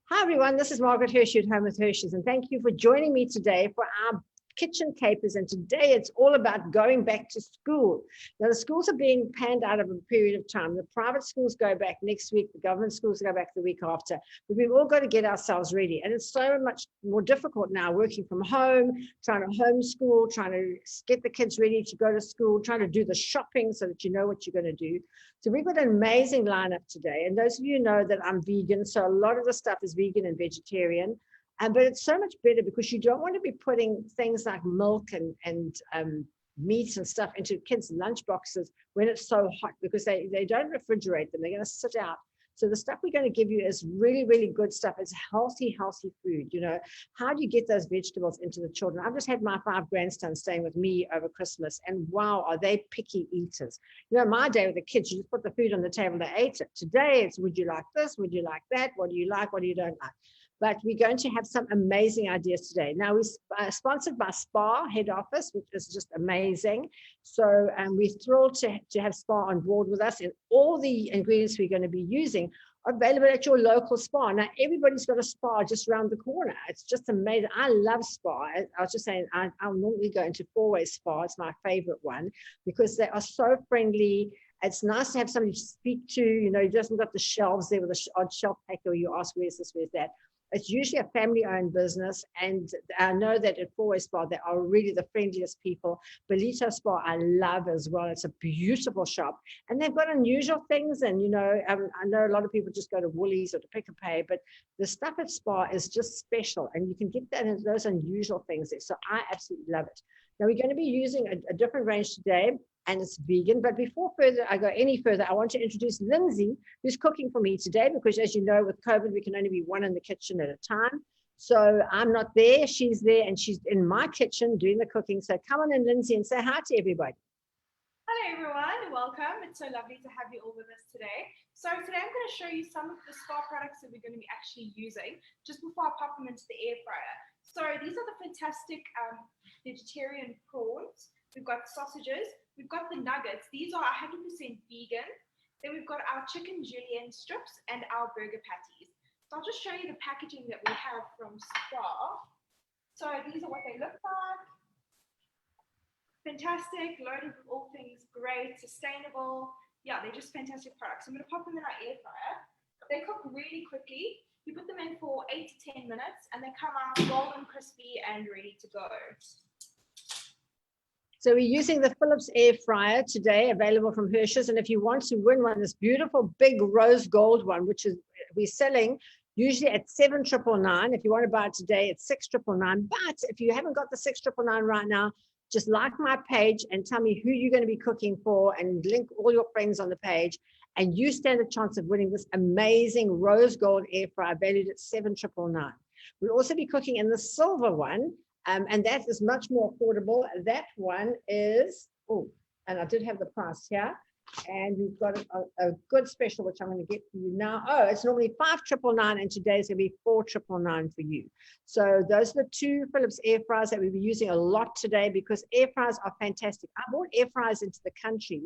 Hi everyone, this is Margaret Hershey at Home with Hershey's, and thank you for joining me today for our kitchen capers. And today it's all about going back to school. Now the schools are being panned out of a period of time. The private schools go back next week, the government schools go back the week after, but we've all got to get ourselves ready. And it's so much more difficult now working from home, trying to homeschool, trying to get the kids ready to go to school, trying to do the shopping so that you know what you're going to do. So we've got an amazing lineup today. And those of you know that I'm vegan, so a lot of the stuff is vegan and vegetarian. But it's so much better because you don't want to be putting things like milk and meat and stuff into kids' lunch boxes when it's so hot, because they don't refrigerate them. They're going to sit out. So the stuff we're going to give you is really, really good stuff. It's healthy food. You know, how do you get those vegetables into the children? I've just had my 5 grandsons staying with me over Christmas, and wow, are they picky eaters. You know, my day with the kids, you just put the food on the table, they ate it. Today, it's would you like this? Would you like that? What do you like? What do you don't like? But we're going to have some amazing ideas today. Now, we're sponsored by Spa Head Office, which is just amazing. So we're thrilled to have Spa on board with us, and all the ingredients we're going to be using are available at your local spa. Now, everybody's got a spa just around the corner. It's just amazing. I love Spa. I was just saying, I'll normally go into 4-way Spa. It's my favorite one because they are so friendly. It's nice to have somebody to speak to. You know, you just got the shelves there with the odd shelf packer. You ask, where's this, where's that? It's usually a family-owned business, and I know that at 4-way Spa, they are really the friendliest people. Belito Spa, I love as well. It's a beautiful shop, and they've got unusual things. And you know, I know a lot of people just go to Woolies or to Pick and Pay, but the stuff at Spa is just special, and you can get that in those unusual things there. So I absolutely love it. Now we're going to be using a different range today, and it's vegan. But before I go any further, I want to introduce Lindsay, who's cooking for me today, because as you know, with COVID, we can only be one in the kitchen at a time. So I'm not there, she's there, and she's in my kitchen doing the cooking. So come on in, Lindsay, and say hi to everybody. Hello everyone, welcome. It's so lovely to have you all with us today. So today I'm going to show you some of the Spa products that we're going to be actually using just before I pop them into the air fryer. So these are the fantastic vegetarian prawns. We've got sausages, we've got the nuggets. These are 100% vegan. Then we've got our chicken julienne strips and our burger patties. So I'll just show you the packaging that we have from Spa. So these are what they look like. Fantastic, loaded with all things great, sustainable. Yeah, they're just fantastic products. I'm going to pop them in our air fryer. They cook really quickly. You put them in for 8 to 10 minutes and they come out golden, crispy, and ready to go. So we're using the Philips air fryer today, available from Hershey's. And if you want to win one, this beautiful big rose gold one, which is we're selling usually at $7,999. If you want to buy it today, it's $6,999. But if you haven't got the $6,999 right now, just like my page and tell me who you're going to be cooking for, and link all your friends on the page, and you stand a chance of winning this amazing rose gold air fryer valued at $7,999. We'll also be cooking in the silver one, and that is much more affordable. That one is, oh, and I did have the price here, and we've got a good special, which I'm going to get for you now. Oh, it's normally $5,999, and today's going to be $4,999 for you. So those are the 2 Philips air fryers that we'll be using a lot today, because air fryers are fantastic. I brought air fryers into the country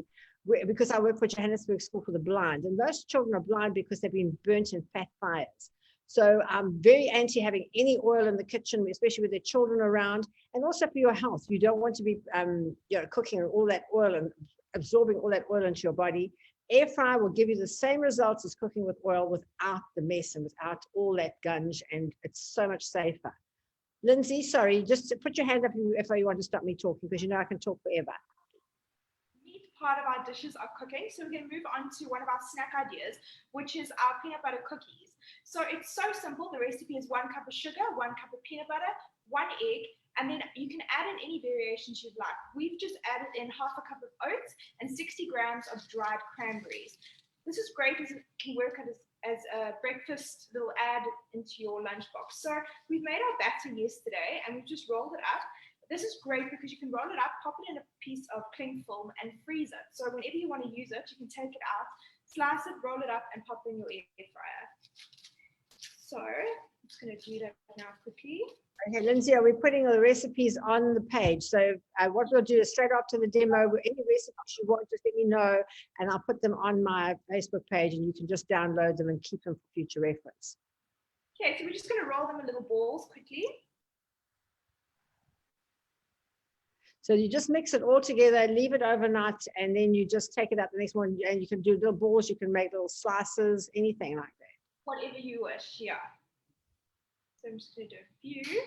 because I work for Johannesburg School for the Blind, and those children are blind because they've been burnt in fat fires. So I'm very anti having any oil in the kitchen, especially with their children around, and also for your health. You don't want to be cooking all that oil and absorbing all that oil into your body. Air fryer will give you the same results as cooking with oil without the mess and without all that gunge, and it's so much safer. Lindsay, sorry, just put your hand up if you want to stop me talking, because you know I can talk forever. Meat part of our dishes are cooking, so we're going to move on to one of our snack ideas, which is our peanut butter cookies. So it's so simple. The recipe is 1 cup of sugar, 1 cup of peanut butter, 1 egg, and then you can add in any variations you'd like. We've just added in half a cup of oats and 60 grams of dried cranberries. This is great as it can work as a breakfast little add into your lunchbox. So we've made our batter yesterday and we've just rolled it up. This is great because you can roll it up, pop it in a piece of cling film and freeze it. So whenever you want to use it, you can take it out, slice it, roll it up, and pop it in your air fryer. So I'm just going to do that now quickly. Okay, Lindsay, are we putting the recipes on the page? So what we'll do is straight after the demo, any recipes you want, just let me know, and I'll put them on my Facebook page, and you can just download them and keep them for future reference. Okay, so we're just going to roll them in little balls quickly. So you just mix it all together, leave it overnight, and then you just take it out the next morning, and you can do little balls, you can make little slices, anything like that. Whatever you wish, yeah. So I'm just going to do a few.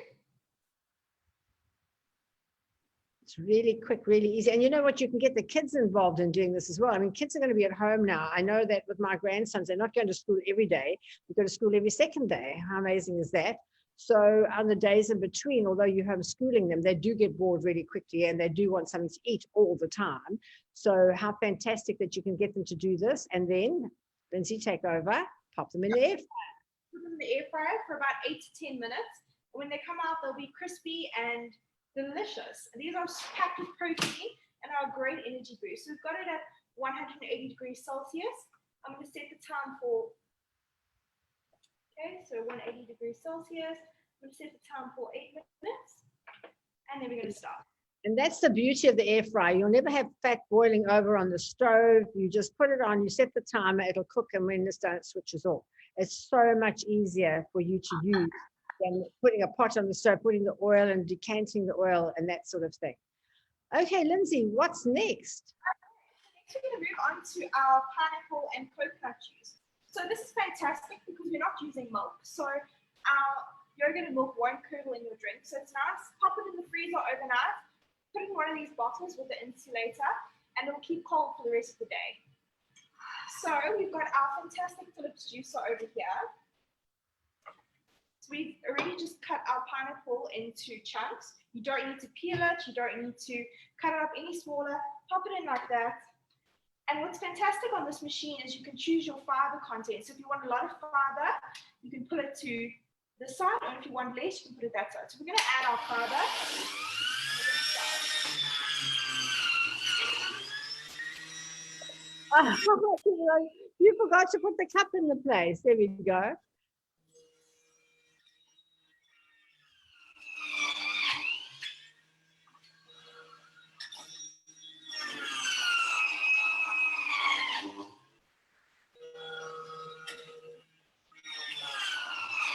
It's really quick, really easy. And you know what? You can get the kids involved in doing this as well. I mean, kids are going to be at home now. I know that with my grandsons, they're not going to school every day. They go to school every second day. How amazing is that? So on the days in between, although you're homeschooling them, they do get bored really quickly and they do want something to eat all the time. So how fantastic that you can get them to do this. And then, Lindsay, take over, pop them in the air fryer. Put them in the air fryer for about 8 to 10 minutes. When they come out, they'll be crispy and delicious. And these are packed with protein and are a great energy boost. So we've got it at 180 degrees Celsius. I'm going to set the time for, okay, so 180 degrees Celsius. I'm going to set the time for 8 minutes. And then we're going to start. And that's the beauty of the air fryer. You'll never have fat boiling over on the stove. You just put it on, you set the timer, it'll cook, and when it's done, it switches off. It's so much easier for you to use than putting a pot on the stove, putting the oil and decanting the oil and that sort of thing. Okay, Lindsay, what's next? Next, we're going to move on to our pineapple and coconut juice. So this is fantastic because we're not using milk. So our yogurt and milk won't curdle in your drink. So it's nice. Pop it in the freezer overnight. Put it in one of these bottles with the insulator, and it'll keep cold for the rest of the day. So we've got our fantastic Phillips juicer over here. So we've already just cut our pineapple into chunks. You don't need to peel it. You don't need to cut it up any smaller. Pop it in like that. And what's fantastic on this machine is you can choose your fiber content. So if you want a lot of fiber, you can put it to this side, or if you want less, you can put it that side. So we're going to add our fiber. Oh, you forgot to put the cup in the place. There we go.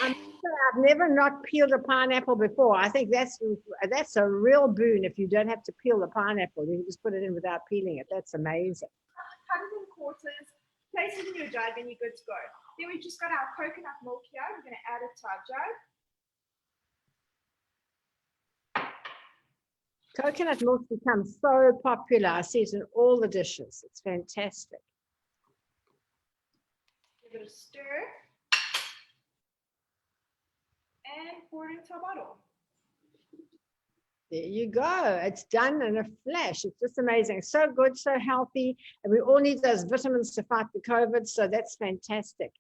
I've never not peeled a pineapple before. I think that's a real boon if you don't have to peel the pineapple. You can just put it in without peeling it. That's amazing. Cut it in quarters, place it in your jug, and you're good to go. Then we've just got our coconut milk here. We're going to add it to our jug. Coconut milk becomes so popular. I see it in all the dishes. It's fantastic. Give it a stir. And pour it into a bottle. There you go. It's done in a flash. It's just amazing. So good, so healthy. And we all need those vitamins to fight the COVID. So that's fantastic.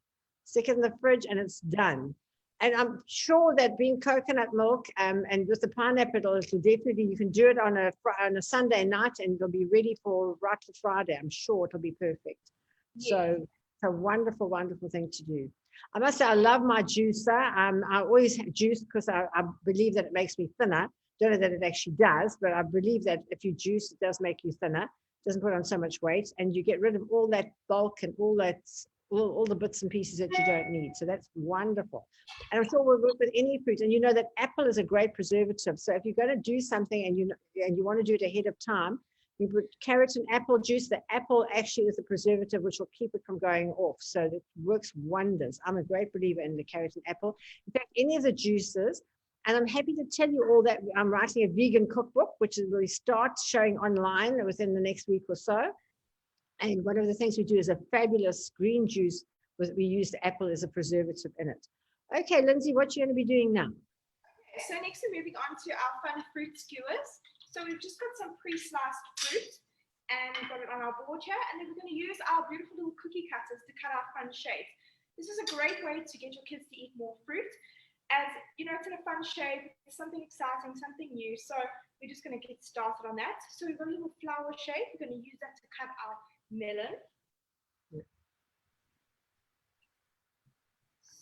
Stick it in the fridge and it's done. And I'm sure that being coconut milk and with the pineapple, it'll definitely, you can do it on a Sunday night and it'll be ready for right for Friday. I'm sure it'll be perfect. Yes. So it's a wonderful, wonderful thing to do. I must say, I love my juicer. I always juice because I believe that it makes me thinner. Don't know that it actually does, but I believe that if you juice, it does make you thinner. It doesn't put on so much weight, and you get rid of all that bulk and all the bits and pieces that you don't need. So that's wonderful. And I'm sure we'll work with any fruit. And you know that apple is a great preservative. So if you're going to do something and you want to do it ahead of time, you put carrot and apple juice. The apple actually is a preservative which will keep it from going off. So it works wonders. I'm a great believer in the carrot and apple. In fact, any of the juices, and I'm happy to tell you all that I'm writing a vegan cookbook, which will start showing online within the next week or so. And one of the things we do is a fabulous green juice. We use the apple as a preservative in it. Okay, Lindsay, what you're going to be doing now? Okay, so next we're moving on to our fun fruit skewers. So we've just got some pre-sliced fruit and we've got it on our board here. And then we're going to use our beautiful little cookie cutters to cut out fun shapes. This is a great way to get your kids to eat more fruit. As you know, it's in a fun shape, it's something exciting, something new. So we're just going to get started on that. So we've got a little flower shape. We're going to use that to cut our melon.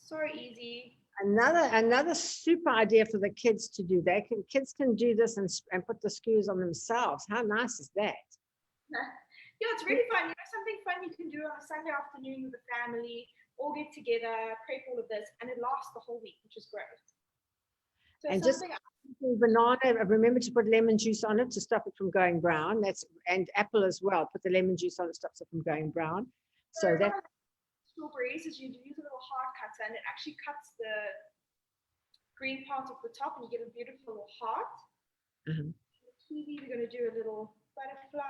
So easy. Another super idea for the kids to do. Kids can do this and put the skewers on themselves. How nice is that? Yeah, it's really fun. You know, something fun you can do on a Sunday afternoon with the family. all get together, prep all of this, and it lasts the whole week, which is great. So and just banana, remember to put lemon juice on it to stop it from going brown. And apple as well. Put the lemon juice on it, stops it from going brown. So that strawberries is you use a little heart cutter, and it actually cuts the green part of the top, and you get a beautiful little heart. The kiwi, we're going to do a little butterfly.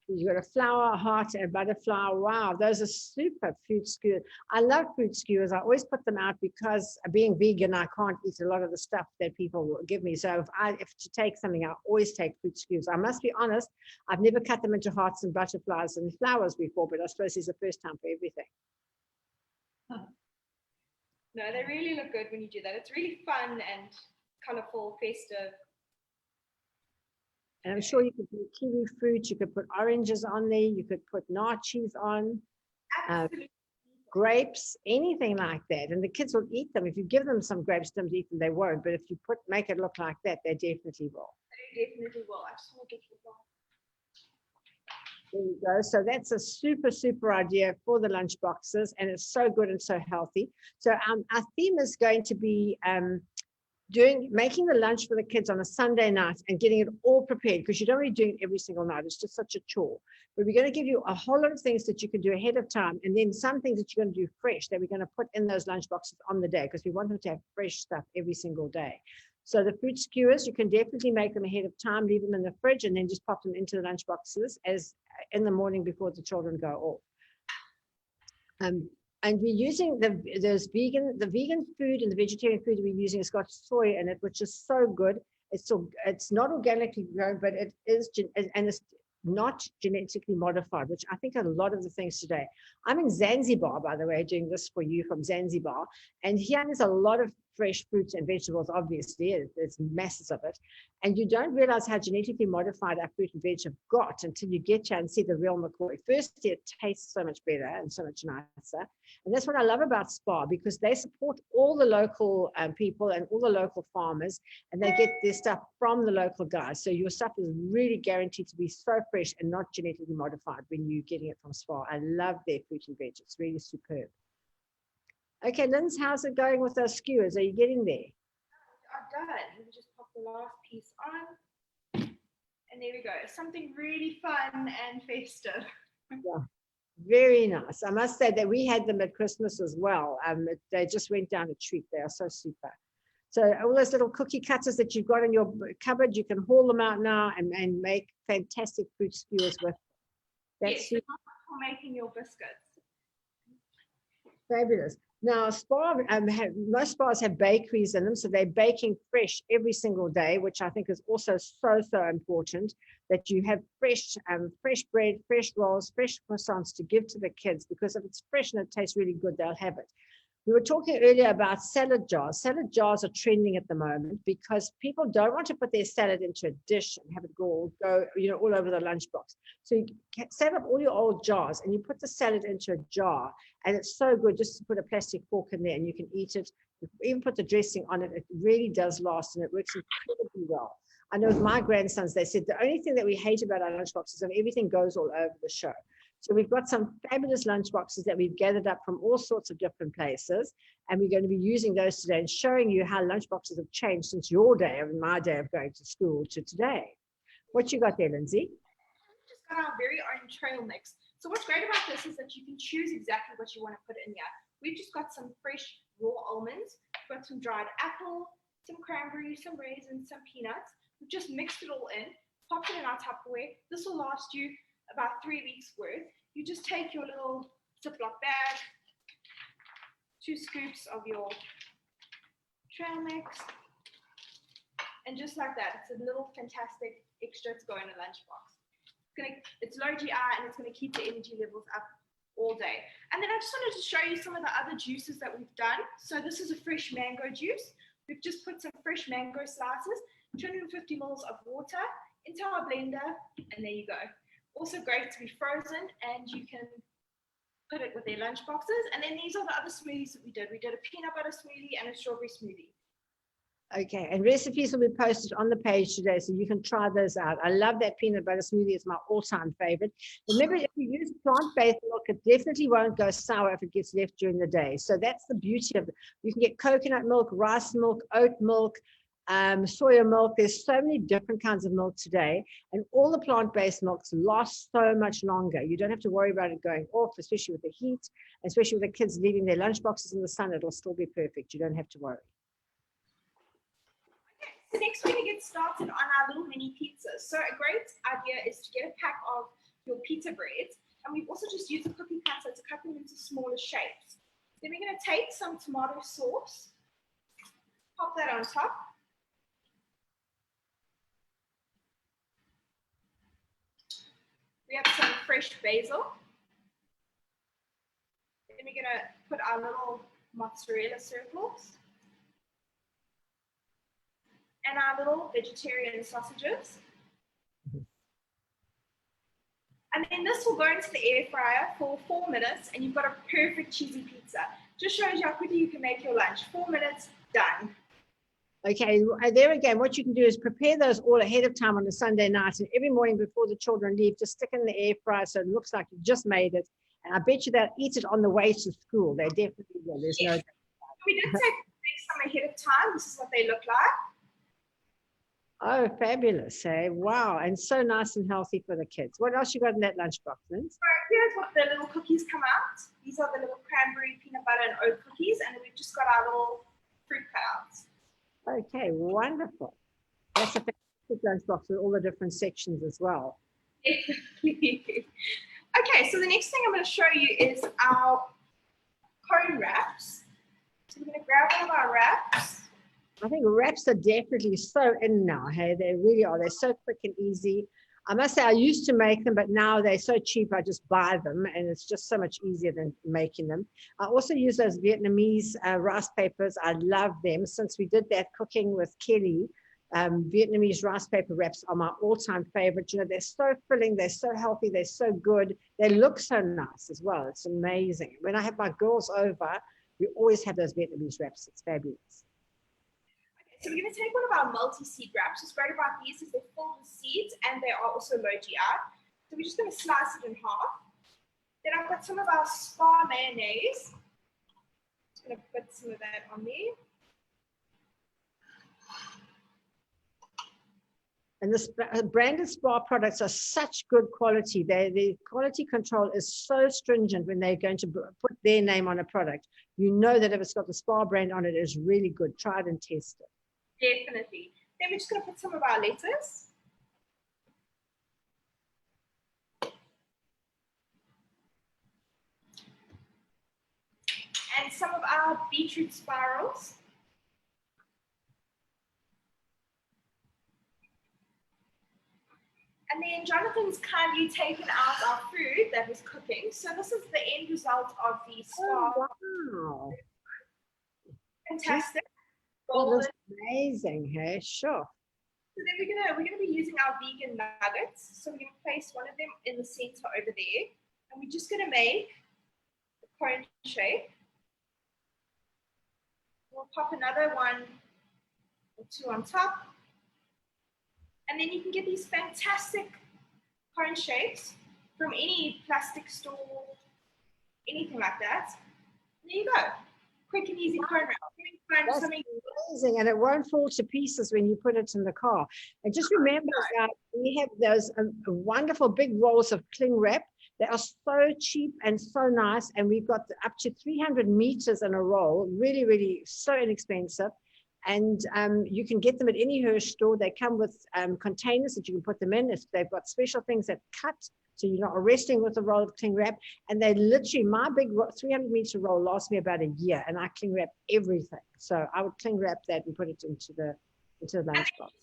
You've got a flower, heart, and butterfly. Wow, those are super fruit skewers. I love fruit skewers. I always put them out because being vegan, I can't eat a lot of the stuff that people give me. So if to take something, I always take fruit skewers. I must be honest, I've never cut them into hearts and butterflies and flowers before, but I suppose it's the first time for everything. No, they really look good when you do that. It's really fun and colorful, festive. And I'm sure you could put kiwi fruit, you could put oranges on there, you could put nachos on, grapes, anything like that. And the kids will eat them. If you give them some grapes, them to eat them, they won't. But if you make it look like that, they definitely will. They definitely will. I just want to get you one. There you go. So that's a super, super idea for the lunch boxes. And it's so good and so healthy. So our theme is going to be making the lunch for the kids on a Sunday night and getting it all prepared, because you don't really do it every single night. It's just such a chore. But we're going to give you a whole lot of things that you can do ahead of time, and then some things that you're going to do fresh that we're going to put in those lunch boxes on the day, because we want them to have fresh stuff every single day. So the fruit skewers, you can definitely make them ahead of time, leave them in the fridge, and then just pop them into the lunch boxes as in the morning before the children go off. And we're using the vegan food and the vegetarian food we're using has got soy in it, which is so good. It's not organically grown, but it is, and it's not genetically modified, which I think a lot of the things today. I'm in Zanzibar, by the way, doing this for you from Zanzibar. And here there's a lot of fresh fruits and vegetables, obviously. There's masses of it. And you don't realize how genetically modified our fruit and veg have got until you get here and see the real McCoy. Firstly, it tastes so much better and so much nicer. And that's what I love about SPAR, because they support all the local people and all the local farmers, and they get their stuff from the local guys. So your stuff is really guaranteed to be so fresh and not genetically modified when you're getting it from SPAR. I love their fruit and veg. It's really superb. Okay, Linz, how's it going with those skewers? Are you getting there? I'm done. Let me just pop the last piece on. And there we go. Something really fun and festive. Yeah, very nice. I must say that we had them at Christmas as well. They just went down a treat. They are so super. So all those little cookie cutters that you've got in your cupboard, you can haul them out now and make fantastic fruit skewers with. That's yes, for making your biscuits. Fabulous. Now, most spas have bakeries in them, so they're baking fresh every single day, which I think is also so, so important, that you have fresh bread, fresh rolls, fresh croissants to give to the kids, because if it's fresh and it tastes really good, they'll have it. We were talking earlier about salad jars. Salad jars are trending at the moment because people don't want to put their salad into a dish and have it go all over the lunchbox. So you set up all your old jars and you put the salad into a jar, and it's so good just to put a plastic fork in there and you can eat it. You even put the dressing on it. It really does last, and it works incredibly well. I know with my grandsons, they said the only thing that we hate about our lunchboxes is that everything goes all over the show. So we've got some fabulous lunchboxes that we've gathered up from all sorts of different places, and we're going to be using those today and showing you how lunchboxes have changed since your day and my day of going to school to today. What you got there, Lindsay? We just got our very own trail mix. So what's great about this is that you can choose exactly what you want to put in here. We've just got some fresh raw almonds, we've got some dried apple, some cranberry, some raisins, some peanuts. We've just mixed it all in, popped it in our Tupperware. This will last you about 3 weeks worth. You just take your little Ziploc bag, 2 scoops of your trail mix, and just like that, it's a little fantastic extra to go in a lunchbox. It's low GI and it's going to keep the energy levels up all day. And then I just wanted to show you some of the other juices that we've done. So this is a fresh mango juice. We've just put some fresh mango slices, 250 ml of water into our blender, and there you go. Also great to be frozen, and you can put it with their lunch boxes. And then these are the other smoothies that we did. We did a peanut butter smoothie and a strawberry smoothie. Okay, and recipes will be posted on the page today, so you can try those out. I love that peanut butter smoothie. It's my all-time favorite. Remember, if you use plant-based milk, it definitely won't go sour if it gets left during the day. So that's the beauty of it. You can get coconut milk, rice milk, oat milk, soya milk. There's so many different kinds of milk today, and all the plant-based milks last so much longer. You don't have to worry about it going off, especially with the heat, especially with the kids leaving their lunch boxes in the sun. It'll still be perfect. You don't have to worry. So next we're going to get started on our little mini pizzas. So a great idea is to get a pack of your pizza breads, and we've also just used a cookie cutter to cut them into smaller shapes. Then we're going to take some tomato sauce, pop that on top. We have some fresh basil. Then we're going to put our little mozzarella circles. And our little vegetarian sausages. And then this will go into the air fryer for 4 minutes, and you've got a perfect cheesy pizza. Just shows you how quickly you can make your lunch. 4 minutes, done. Okay, there again, what you can do is prepare those all ahead of time on a Sunday night, and every morning before the children leave, just stick it in the air fryer so it looks like you just made it. And I bet you they'll eat it on the way to school. They definitely will. There's no doubt. We did make some ahead of time. This is what they look like. Oh, fabulous. Hey, wow. And so nice and healthy for the kids. What else you got in that lunchbox, Vince? So here's what the little cookies come out. These are the little cranberry, peanut butter, and oat cookies. And then we've just got our little fruit cutouts. Okay, wonderful. That's a fantastic lunchbox with all the different sections as well. Okay, so the next thing I'm going to show you is our cone wraps. So we're going to grab one of our wraps. I think wraps are definitely so in now. Hey, they really are. They're so quick and easy. I must say, I used to make them, but now they're so cheap. I just buy them, and it's just so much easier than making them. I also use those Vietnamese rice papers. I love them. Since we did that cooking with Kelly, Vietnamese rice paper wraps are my all-time favorite. You know, they're so filling. They're so healthy. They're so good. They look so nice as well. It's amazing. When I have my girls over, we always have those Vietnamese wraps. It's fabulous. So we're going to take one of our multi-seed wraps. What's great about these is they're filled with seeds and they are also low GI. So we're just going to slice it in half. Then I've got some of our spa mayonnaise. Just going to put some of that on there. And the branded spa products are such good quality. The quality control is so stringent when they're going to put their name on a product. You know that if it's got the spa brand on it, it's really good. Try it and test it. Definitely. Then we're just going to put some of our lettuce. And some of our beetroot spirals. And then Jonathan's kindly taken out our food that was cooking. So this is the end result of the spa. Oh, wow. Fantastic. That is amazing, hey? Sure. So then we're gonna be using our vegan nuggets. So we're gonna place one of them in the center over there, and we're just gonna make the cone shape. We'll pop another one or two on top, and then you can get these fantastic cone shapes from any plastic store, anything like that. And there you go. Quick and easy cone wrap. That's amazing, and it won't fall to pieces when you put it in the car. And just remember that we have those wonderful big rolls of cling wrap. They are so cheap and so nice, and we've got up to 300 meters in a roll. Really, really so inexpensive. And you can get them at any Hirsch store. They come with containers that you can put them in. They've got special things that cut, so you're not wrestling with a roll of cling wrap. And they literally, my big 300-meter roll lasts me about a year, and I cling wrap everything. So I would cling wrap that and put it into the lunchbox.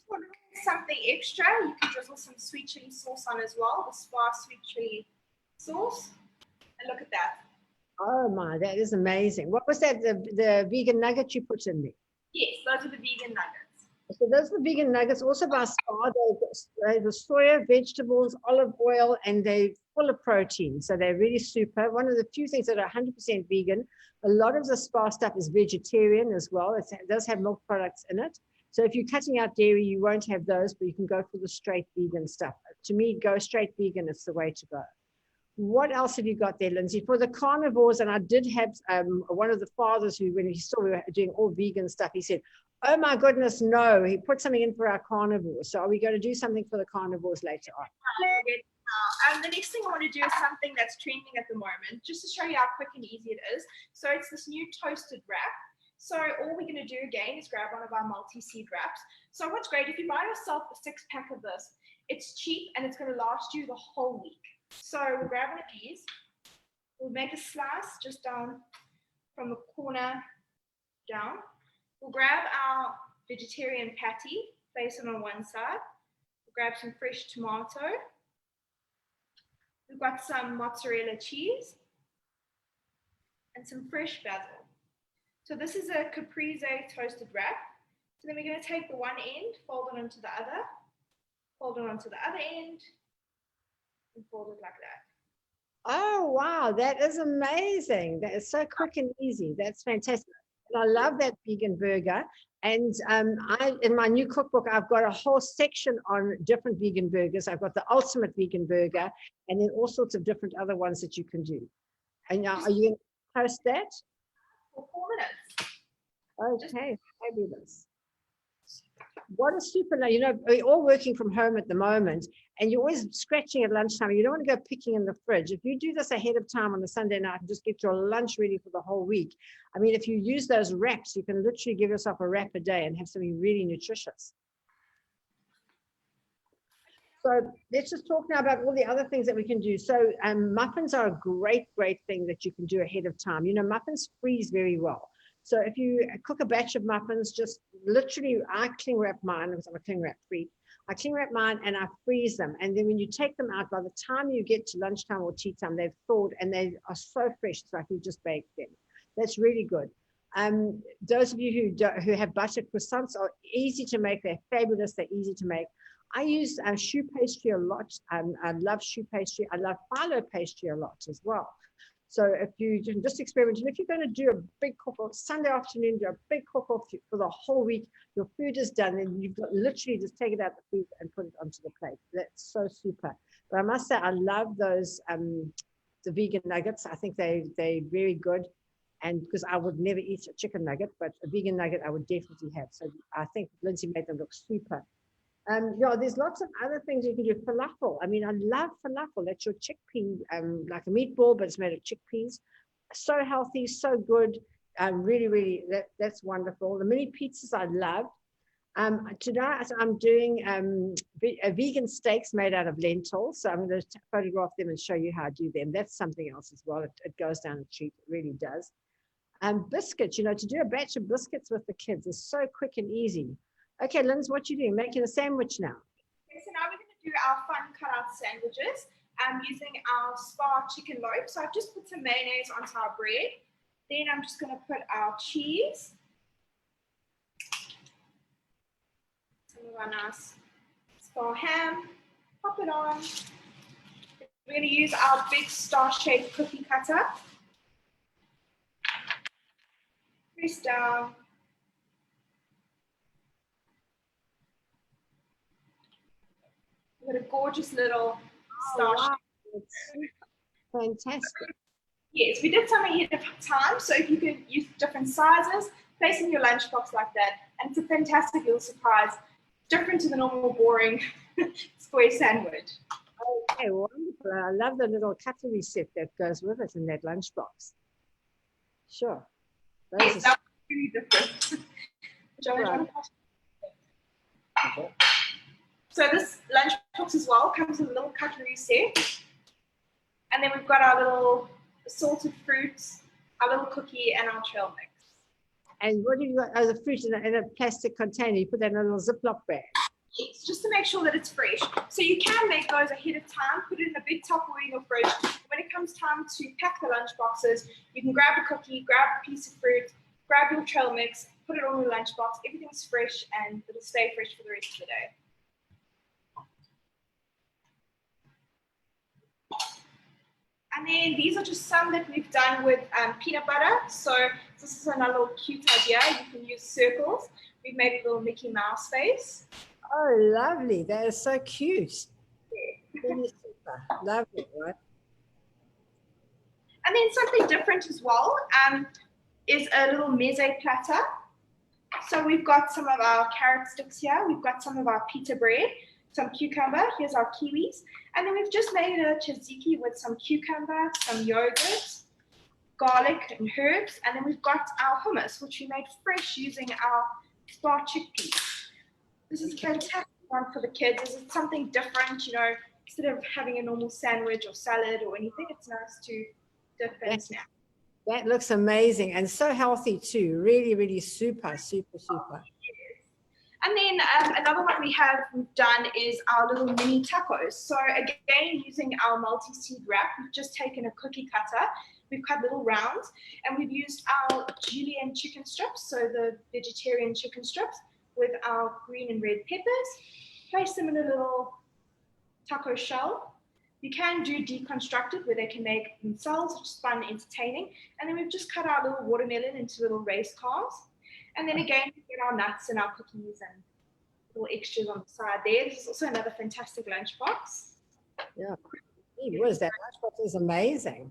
Something extra, you can drizzle some sweet chili sauce on as well, the spa sweet chili sauce. And look at that. Oh my, that is amazing. What was that, the vegan nugget you put in there? Yes, those are the vegan nuggets. So those are the vegan nuggets, also by Spa. They're the soya, vegetables, olive oil, and they're full of protein. So they're really super. One of the few things that are 100% vegan. A lot of the Spa stuff is vegetarian as well. It does have milk products in it. So if you're cutting out dairy, you won't have those, but you can go for the straight vegan stuff. To me, go straight vegan, it's the way to go. What else have you got there, Lindsay? For the carnivores, and I did have one of the fathers who, when he saw we were doing all vegan stuff, he said, oh my goodness, no, he put something in for our carnivores. So are we going to do something for the carnivores later on? The next thing I want to do is something that's trending at the moment, just to show you how quick and easy it is. So it's this new toasted wrap. So all we're going to do again is grab one of our multi-seed wraps. So what's great, if you buy yourself a 6-pack of this, it's cheap and it's going to last you the whole week. So we'll grab one of these. We'll make a slice just down from the corner down. We'll grab our vegetarian patty, place it on one side. We'll grab some fresh tomato. We've got some mozzarella cheese and some fresh basil. So this is a caprese toasted wrap. So then we're going to take the one end, fold it onto the other, fold it onto the other end, and fold it like that. Oh, wow, that is amazing. That is so quick and easy. That's fantastic. And I love that vegan burger. And in my new cookbook, I've got a whole section on different vegan burgers. I've got the ultimate vegan burger and then all sorts of different other ones that you can do. And now, are you going to post that? For 4 minutes. Okay, fabulous. What a super, we're all working from home at the moment and you're always scratching at lunchtime. You don't want to go picking in the fridge. If you do this ahead of time on a Sunday night and just get your lunch ready for the whole week, I mean, if you use those wraps, you can literally give yourself a wrap a day and have something really nutritious. So let's just talk now about all the other things that we can do. So muffins are a great thing that you can do ahead of time. Muffins freeze very well. So if you cook a batch of muffins, just literally, I cling wrap mine because I'm a cling wrap freak. I cling wrap mine and I freeze them. And then when you take them out, by the time you get to lunchtime or tea time, they've thawed and they are so fresh. It's like you just baked them. That's really good. Those of you who have butter croissants are easy to make. They're fabulous. They're easy to make. I use choux pastry a lot. I love choux pastry. I love phyllo pastry a lot as well. So if you can just experiment, and if you're going to do a big cook-off, Sunday afternoon, do a big cook-off for the whole week, your food is done, and you've got literally just take it out the food and put it onto the plate. That's so super. But I must say, I love those, the vegan nuggets. I think they're very good. And because I would never eat a chicken nugget, but a vegan nugget I would definitely have. So I think Lindsay made them look super. There's lots of other things you can do. Falafel. I mean, I love falafel. That's your chickpea, like a meatball, but it's made of chickpeas. So healthy, so good. Really, that's wonderful. The mini pizzas I love. Today I'm doing vegan steaks made out of lentils. So I'm going to photograph them and show you how I do them. That's something else as well. It goes down a treat. It really does. Biscuits, to do a batch of biscuits with the kids is so quick and easy. Okay, Linz, what you doing? Making a sandwich now. Okay, so now we're going to do our fun cutout sandwiches using our spa chicken loaf. So I've just put some mayonnaise onto our bread. Then I'm just going to put our cheese. Some of our nice spa ham. Pop it on. We're going to use our big star-shaped cookie cutter. Press down. We've got a gorgeous little star shape. Wow. Fantastic. Yes, we did some ahead of time, so if you can use different sizes, place in your lunchbox like that, and it's a fantastic little surprise, different to the normal boring square sandwich. Okay, wonderful. I love the little cutlery set that goes with it in that lunchbox. Sure. Yes, that was really different. Right. So this lunchbox as well comes with a little cutlery set. And then we've got our little assorted fruits, our little cookie, and our trail mix. And what have you got? Oh, the fruit in a plastic container. You put that in a little Ziploc bag. Yes, just to make sure that it's fresh. So you can make those ahead of time, put it in a big Tupperware in your fridge. When it comes time to pack the lunch boxes, you can grab a cookie, grab a piece of fruit, grab your trail mix, put it on your lunchbox. Everything's fresh and it'll stay fresh for the rest of the day. And then these are just some that we've done with peanut butter. So this is another little cute idea. You can use circles. We've made a little Mickey Mouse face. Oh, lovely. That is so cute. Really super. Lovely, right? And then something different as well is a little meze platter. So we've got some of our carrot sticks here. We've got some of our pita bread, some cucumber. Here's our kiwis. And then we've just made a tzatziki with some cucumber, some yogurt, garlic and herbs. And then we've got our hummus, which we made fresh using our spa chickpeas. This is a fantastic one for the kids. It's something different, you know, instead of having a normal sandwich or salad or anything, it's nice to dip and snack. That looks amazing and so healthy too. Really, really super, super, super. And then another one we've done is our little mini tacos. So again, using our multi-seed wrap, we've just taken a cookie cutter. We've cut little rounds and we've used our julienne chicken strips, so the vegetarian chicken strips, with our green and red peppers. Place them in a little taco shell. You can do deconstructed where they can make themselves, which is fun and entertaining. And then we've just cut our little watermelon into little raised cars. And then again, we get our nuts and our cookies and little extras on the side there. This is also another fantastic lunchbox. Yeah, it was. That lunchbox is amazing.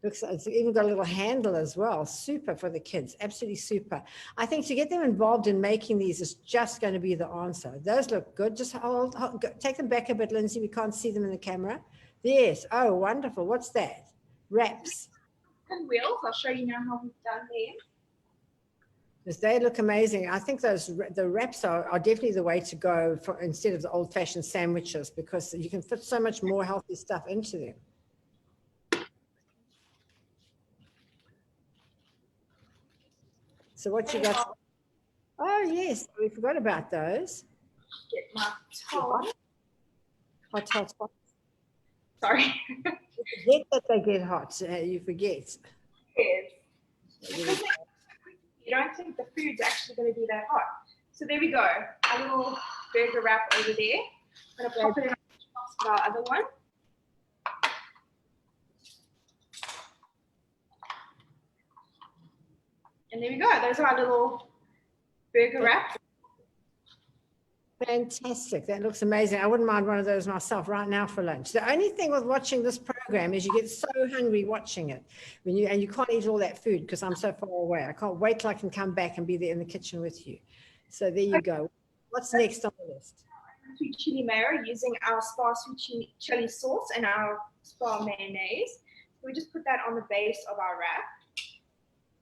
Looks, it's even got a little handle as well. Super for the kids. Absolutely super. I think to get them involved in making these is just going to be the answer. Those look good. Just hold, take them back a bit, Lindsay. We can't see them in the camera. Yes. Oh, wonderful. What's that? Wraps. And wheels. I'll show you now how we've done them. Because they look amazing. I think the wraps are definitely the way to go for instead of the old-fashioned sandwiches, because you can fit so much more healthy stuff into them. So what you got? Oh yes, we forgot about those. Get my towel. Hot. Sorry. You forget that they get hot. You forget. Yes. You don't think the food's actually going to be that hot. So there we go. A little burger wrap over there. I'm going to pop it in our other one. And there we go. Those are our little burger wraps. Fantastic. That looks amazing. I wouldn't mind one of those myself right now for lunch. The only thing with watching this program is you get so hungry watching it and you can't eat all that food because I'm so far away. I can't wait till I can come back and be there in the kitchen with you. So there you go. What's next on the list? Sweet chili mayo using our spa sweet chili sauce and our spa mayonnaise. We just put that on the base of our wrap.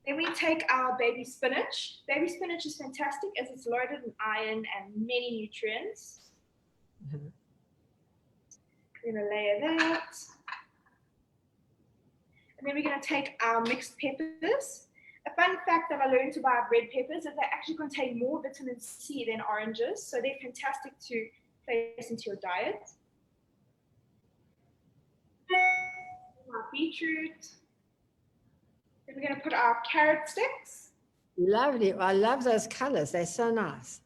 Then we take our baby spinach. Baby spinach is fantastic as it's loaded in iron and many nutrients. Mm-hmm. We're going to layer that. And then we're going to take our mixed peppers. A fun fact that I learned about red peppers is they actually contain more vitamin C than oranges, so they're fantastic to place into your diet. Our beetroot. Then we're going to put our carrot sticks. Lovely. I love those colors. They're so nice.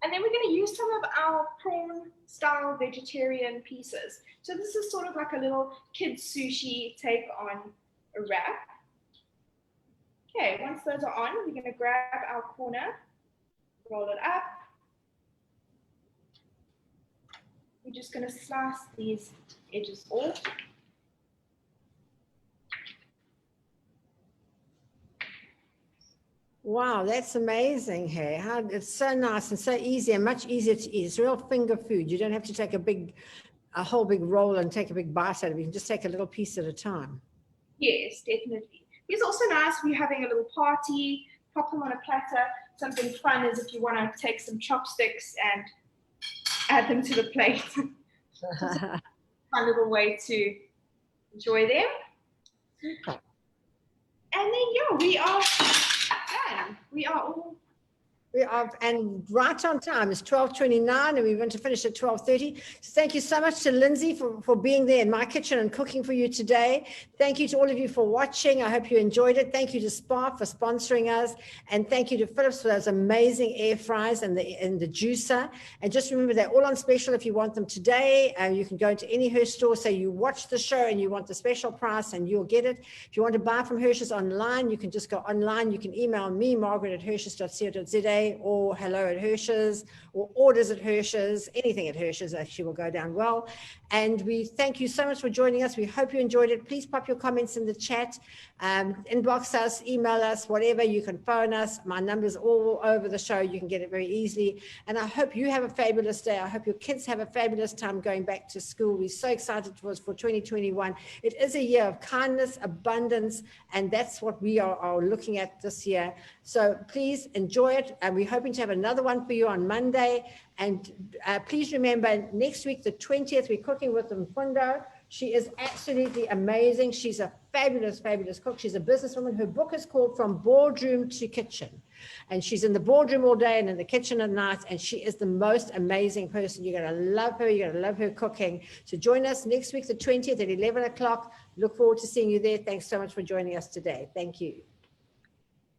And then we're going to use some of our prawn-style vegetarian pieces. So this is sort of like a little kid's sushi take on a wrap. Okay, once those are on, we're going to grab our corner, roll it up. We're just going to slice these edges off. Wow, that's amazing. Hey, it's so nice and so easy and much easier to eat. It's real finger food. You don't have to take a whole big roll and take a big bite out of it. You can just take a little piece at a time. Yes, definitely. It's also nice when you're having a little party, pop them on a platter. Something fun is if you want to take some chopsticks and add them to the plate. Just a fun little way to enjoy them. Super. And then, yeah, we are done. We are all... And right on time. It's 12:29 and we want to finish at 12:30. So thank you so much to Lindsay for being there in my kitchen and cooking for you today. Thank you to all of you for watching. I hope you enjoyed it. Thank you to Spark for sponsoring us. And thank you to Philips for those amazing air fryers and the juicer. And just remember, they're all on special if you want them today. You can go into any Hershey store, say you watch the show and you want the special price and you'll get it. If you want to buy from Hershey's online, you can just go online. You can email me, Margaret@hershey's.co.za. Monday, or hello at Hirsch's, or orders at Hirsch's. Anything at Hirsch's actually will go down well. And we thank you so much for joining us. We hope you enjoyed it. Please pop your comments in the chat, inbox us, email us, whatever. You can phone us. My number's all over the show. You can get it very easily. And I hope you have a fabulous day. I hope your kids have a fabulous time going back to school. We're so excited for 2021. It is a year of kindness, abundance, and that's what we are looking at this year. So please enjoy it. And we're hoping to have another one for you on Monday. And please remember, next week, the 20th, we're cooking with Mfundo. She is absolutely amazing. She's a fabulous, fabulous cook. She's a businesswoman. Her book is called From Boardroom to Kitchen. And she's in the boardroom all day and in the kitchen at night. And she is the most amazing person. You're going to love her. You're going to love her cooking. So join us next week, the 20th at 11 o'clock. Look forward to seeing you there. Thanks so much for joining us today. Thank you.